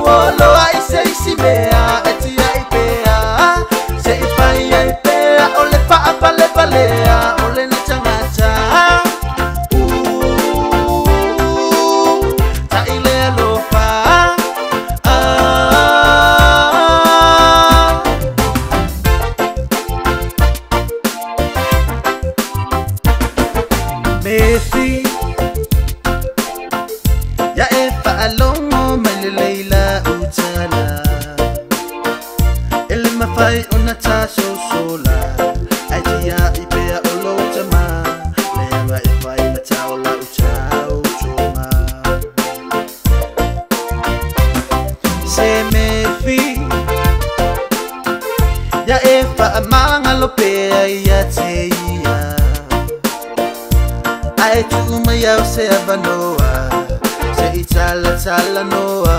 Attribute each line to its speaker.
Speaker 1: olo ai se si mea eti ai pea se pai ai pea ole pa le palea ole na changacha ta ile lo pa Mefi ya efa alongo meleila utala ele mafai ona taso sola aitia ipea olotama leanga efa ina taola utao choma se mefi ya efa amanga lopea ya teia ai tu mai au se avanoa se itala tala noa